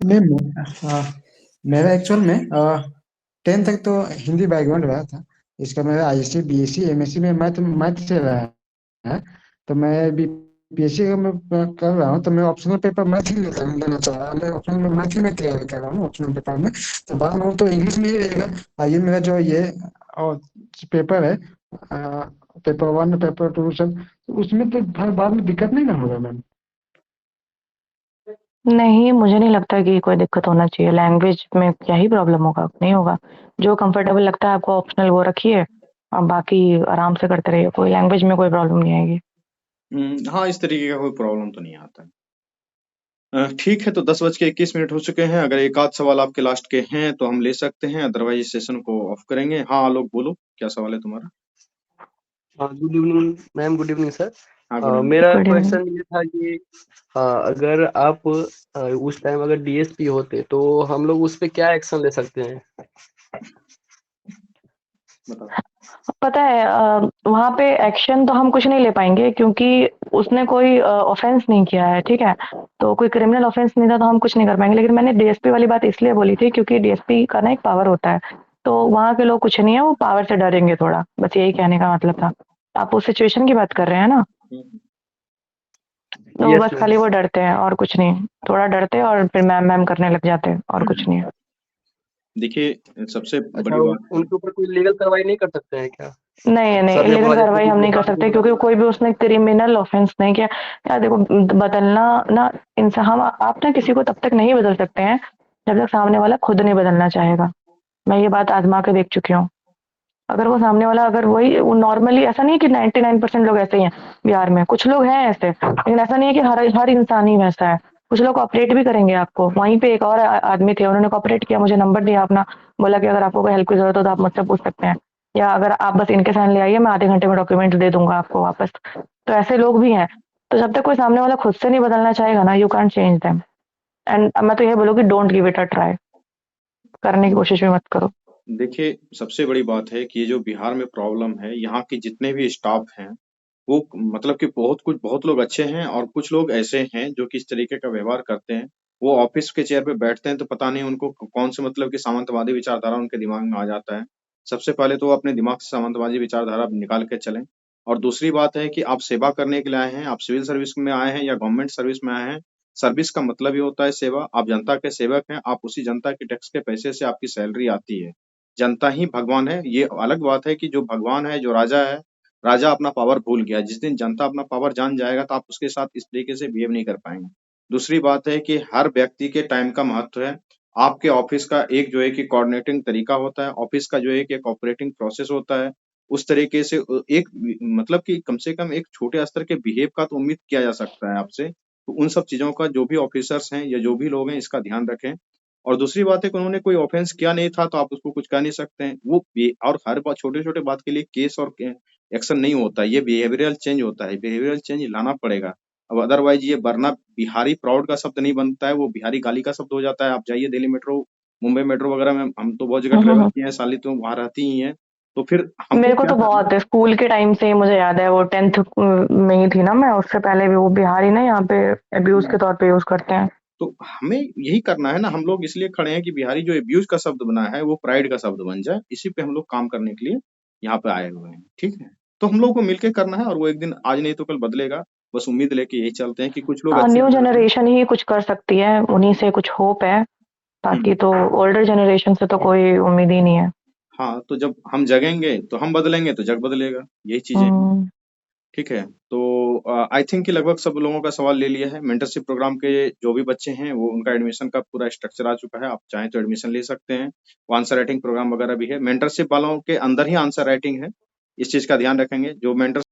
नहीं मेरा एक्चुअल में 10 तक तो हिंदी बैकग्राउंड रहा था। इसका मेरा आईएससी बीएससी एमएससी में मैथ मैथ से रहा है। तो मैं भी बीएससी का मैं कर रहा हूँ, तो मैं ऑप्शनल पेपर मैथ ही लेना चाह रहा हूँ। मैं ऑप्शनल में मैथ ही में तैयारी कर रहा हूँ ऑप्शनल पेपर में। तो बाद में तो इंग्लिश में ही रहेगा। ये मेरा जो ये और पेपर है, पेपर वन पेपर टू सब, तो उसमें तो बाद में दिक्कत नहीं ना होगा मैम? नहीं, मुझे नहीं लगता कि कोई दिक्कत होना चाहिए। लैंग्वेज में क्या ही प्रॉब्लम होगा, नहीं होगा। जो कंफर्टेबल लगता है आपको ऑप्शनल वो रखिए और बाकी आराम से करते रहिए, कोई लैंग्वेज में कोई प्रॉब्लम नहीं आएगी। हाँ, इस तरीके का कोई प्रॉब्लम तो नहीं आता है। ठीक है, तो 10:21 हो चुके हैं। अगर एक आध सवाल आपके लास्ट के हैं तो हम ले सकते हैं, अदरवाइज इस सेशन को ऑफ करेंगे। हाँ आलोक, बोलो क्या सवाल है तुम्हारा? Good evening ma'am, good evening sir. हाँ, गुड इवनिंग। मेरा गुड इवनिंग। क्वेश्चन ये था कि अगर आप उस टाइम अगर डीएसपी होते तो हम लोग उस पे क्या एक्शन ले सकते हैं? बताओ। पता है वहाँ पे एक्शन तो हम कुछ नहीं ले पाएंगे क्योंकि उसने कोई ऑफेंस नहीं किया है, ठीक है। तो कोई क्रिमिनल ऑफेंस नहीं था तो हम कुछ नहीं कर पाएंगे। लेकिन मैंने डीएसपी वाली बात इसलिए बोली थी क्योंकि डीएसपी का ना एक पावर होता है। तो वहाँ के लोग कुछ नहीं है, वो पावर से डरेंगे थोड़ा, बस यही कहने का मतलब था। आप उस सिचुएशन की बात कर रहे हैं ना? हम्म, तो यस बस मैम। खाली वो डरते हैं और कुछ नहीं। थोड़ा डरते हैं और फिर मैम मैम करने लग जाते हैं और कुछ नहीं है। देखिए, सबसे अच्छा, बड़ी बात है। उनके ऊपर कोई लीगल कार्रवाई नहीं कर सकते हैं क्या? नहीं नहीं, सर ने इलीगल बोला जैसे कार्रवाई कि हम नहीं कर बिहार में सकते हो क्योंकि रहा कोई भी उसने क्रिमिनल ऑफेंस नहीं किया। यार देखो, बदलना ना इंसान, हम आप ना किसी को तब तक नहीं बदल सकते हैं जब तक सामने वाला खुद नहीं बदलना चाहेगा। मैं ये बात आजमा के देख चुकी हूँ। अगर वो सामने वाला, अगर वही वो नॉर्मली, ऐसा नहीं है कि 99% लोग ऐसे ही हैं बिहार में, कुछ लोग हैं ऐसे, लेकिन ऐसा नहीं है कि हर हर इंसान ही वैसा है। कुछ लोग कॉपरेट भी करेंगे आपको। वहीं पे एक और आदमी थे, उन्होंने कॉपरेट किया, मुझे नंबर दिया अपना, बोला कि अगर आपको कोई हेल्प की जरूरत हो तो आप मुझसे पूछ सकते हैं, या अगर आप बस इनके साइन ले आइए, मैं आधे घंटे में डॉक्यूमेंट दे दूंगा आपको वापस। तो ऐसे लोग भी हैं। तो जब तक कोई सामने वाला खुद से नहीं बदलना चाहेगा ना, you can change them. And मैं तो ये बोलूँगी, don't give it a try. करने की कोशिश भी मत करो। देखिए, सबसे बड़ी बात है कि ये जो बिहार में प्रॉब्लम है, यहाँ के जितने भी स्टाफ हैं, वो मतलब कि बहुत लोग अच्छे हैं और कुछ लोग ऐसे हैं जो कि इस तरीके का व्यवहार करते हैं। वो ऑफिस के चेयर पे बैठते हैं तो पता नहीं उनको कौन से मतलब कि सामंतवादी विचारधारा उनके दिमाग में आ जाता है। सबसे पहले तो वो अपने दिमाग से सामंतवादी विचारधारा निकाल के चलें। और दूसरी बात है कि आप सेवा करने के लिए आए हैं, आप सिविल सर्विस में आए हैं या गवर्नमेंट सर्विस में आए हैं। सर्विस का मतलब ही होता है सेवा। आप जनता के सेवक हैं, आप उसी जनता के टैक्स के पैसे से आपकी सैलरी आती है। जनता ही भगवान है। ये अलग बात है कि जो भगवान है, जो राजा है, राजा अपना पावर भूल गया। जिस दिन जनता अपना पावर जान जाएगा तो आप उसके साथ इस तरीके से बिहेव नहीं कर पाएंगे। दूसरी बात है कि हर व्यक्ति के टाइम का महत्व है। आपके ऑफिस का एक जो है कि कोऑर्डिनेटिंग तरीका होता है, ऑफिस का जो है कि एक ऑपरेटिंग प्रोसेस होता है। उस तरीके से एक मतलब कि कम से कम एक छोटे स्तर के बिहेव का तो उम्मीद किया जा सकता है आपसे। तो उन सब चीजों का जो भी ऑफिसर्स हैं या जो भी लोग हैं, इसका ध्यान रखें। और दूसरी बात है कि उन्होंने कोई ऑफेंस किया नहीं था तो आप उसको कुछ कह नहीं सकते हैं। और हर बात, छोटे छोटे बात के लिए केस और एक्शन नहीं होता है। ये बिहेवियरल चेंज होता है, बिहेवियरल चेंज लाना पड़ेगा। अब अदरवाइज ये वरना बिहारी प्राउड का शब्द नहीं बनता है, वो बिहारी गाली का शब्द हो जाता है। आप जाइए दिल्ली मेट्रो, मुंबई मेट्रो वगैरह में, हम तो बहुत जगह ट्रेवल किए हैं, साली तो वहां रहती ही हैं। तो फिर हमको मेरे को क्या तो करना बहुत है? है, स्कूल के टाइम से ही मुझे याद है। वो 10th में ही थी ना मैं, उससे पहले भी वो बिहारी ना यहाँ पे अब्यूज के तौर पे यूज करते हैं। तो हमें यही करना है ना। हम लोग इसलिए खड़े हैं कि बिहारी जो एब्यूज का शब्द बना है वो प्राइड का शब्द बन जाए। इसी पे हम लोग काम करने के लिए यहाँ पे आए हुए हैं, ठीक है। तो हम लोग को मिलके करना है और वो एक दिन, आज नहीं तो कल बदलेगा। बस उम्मीद लेके यही चलते हैं कि कुछ लोग अच्छे न्यू भी आते हैं। जनरेशन ही कुछ कर सकती है, उन्हीं से कुछ होप है। बाकी हम्म, तो ओल्डर जनरेशन से तो कोई उम्मीद ही नहीं है। हाँ, तो जब हम जगेंगे तो हम बदलेंगे तो जग बदलेगा। यही चीजें हैं। हम्म, ठीक है, तो आई थिंक कि लगभग सब लोगों का सवाल ले लिया है। मेंटरशिप प्रोग्राम के जो भी बच्चे हैं, वो उनका एडमिशन का पूरा स्ट्रक्चर आ चुका है। आप चाहें तो एडमिशन ले सकते हैं। वो आंसर राइटिंग प्रोग्राम वगैरह भी है। मेंटरशिप वालों के अंदर ही आंसर राइटिंग है। इस चीज का ध्यान रखेंगे। जो मेंटर